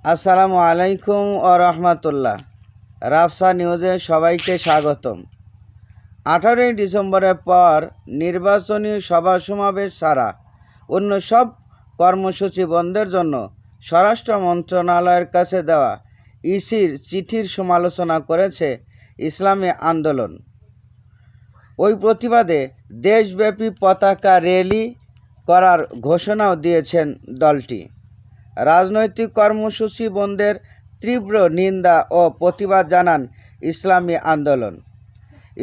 আসসালামু আলাইকুম ও রহমতুল্লাহ। রাফসা নিউজে সবাইকে স্বাগতম। 18ই ডিসেম্বরের পর নির্বাচনী সভা সমাবেশ ছাড়া অন্য সব কর্মসূচি বন্ধের জন্য স্বরাষ্ট্র মন্ত্রণালয়ের কাছে দেওয়া ইসির চিঠির সমালোচনা করেছে ইসলামী আন্দোলন। ওই প্রতিবাদে দেশব্যাপী পতাকা র্যালি করার ঘোষণাও দিয়েছেন দলটি। রাজনৈতিক কর্মসূচি বন্ধের তীব্র নিন্দা ও প্রতিবাদ জানান ইসলামী আন্দোলন।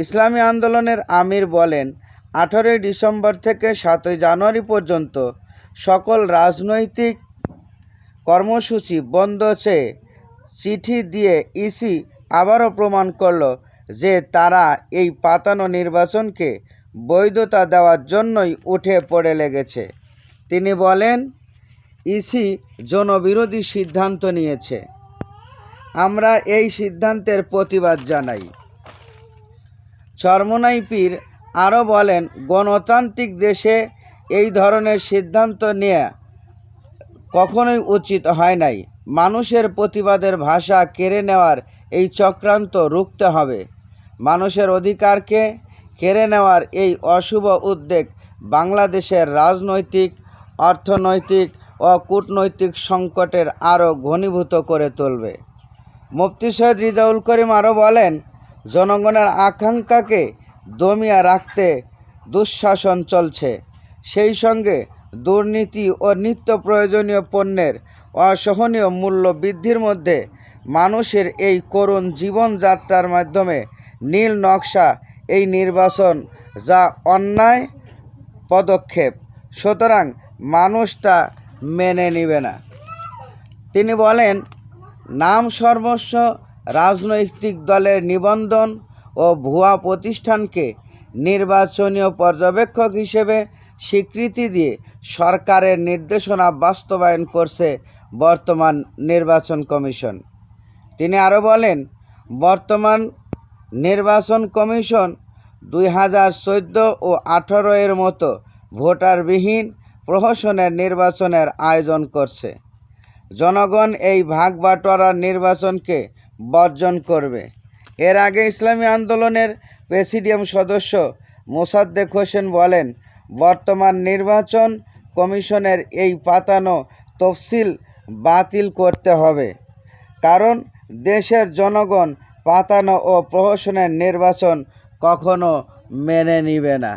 ইসলামী আন্দোলনের আমির বলেন, 18ই ডিসেম্বর থেকে 7ই জানুয়ারি পর্যন্ত সকল রাজনৈতিক কর্মসূচি বন্ধ চেয়ে চিঠি দিয়ে ইসি আবারও প্রমাণ করল যে তারা এই পাতানো নির্বাচনকে বৈধতা দেওয়ার জন্যই উঠে পড়ে লেগেছে। তিনি বলেন, ইসি জনবিরোধী সিদ্ধান্ত নিয়েছে। আমরা এই সিদ্ধান্তের প্রতিবাদ জানাই। চরমোনাই পীর আরও বলেন, গণতান্ত্রিক দেশে এই ধরনের সিদ্ধান্ত নেওয়া কখনোই উচিত হয় নাই। মানুষের প্রতিবাদের ভাষা কেড়ে নেওয়ার এই চক্রান্ত রুখতে হবে। মানুষের অধিকারকে কেড়ে নেওয়ার এই অশুভ উদ্যোগ বাংলাদেশের রাজনৈতিক, অর্থনৈতিক ও কূটনৈতিক সংকটের আরও ঘনীভূত করে তুলবে। মুফতি সৈয়দ রিজাউল করিম আরও বলেন, জনগণের আকাঙ্ক্ষাকে দমিয়ে রাখতে দুঃশাসন চলছে। সেই সঙ্গে দুর্নীতি ও নিত্য প্রয়োজনীয় পণ্যের অসহনীয় মূল্য বৃদ্ধির মধ্যে মানুষের এই করুণ জীবনযাত্রার মাধ্যমে নীল নকশা এই নির্বাচন, যা অন্যায় পদক্ষেপ, সুতরাং মানুষ তা মেনে নেবে না। তিনি বলেন, নাম সর্বস্ব রাজনৈতিক দলের নিবন্ধন ও ভুয়া প্রতিষ্ঠানকে নির্বাচনীয় পর্যবেক্ষক হিসেবে স্বীকৃতি দিয়ে সরকারের নির্দেশনা বাস্তবায়ন করছে বর্তমান নির্বাচন কমিশন। তিনি আরও বলেন, বর্তমান নির্বাচন কমিশন 2014 ও 18 এর মতো ভোটারবিহীন প্রহসনের নির্বাচনের আয়োজন করছে। জনগণ এই ভাগবাটোয়ারার নির্বাচনকে বর্জন করবে। এর আগে ইসলামী আন্দোলনের প্রেসিডিয়াম সদস্য মোসাদ্দেক হোসেন বলেন, বর্তমান নির্বাচন কমিশনের এই পাতানো তফসিল বাতিল করতে হবে, কারণ দেশের জনগণ পাতানো ও প্রহসনের নির্বাচন কখনো মেনে নেবে না।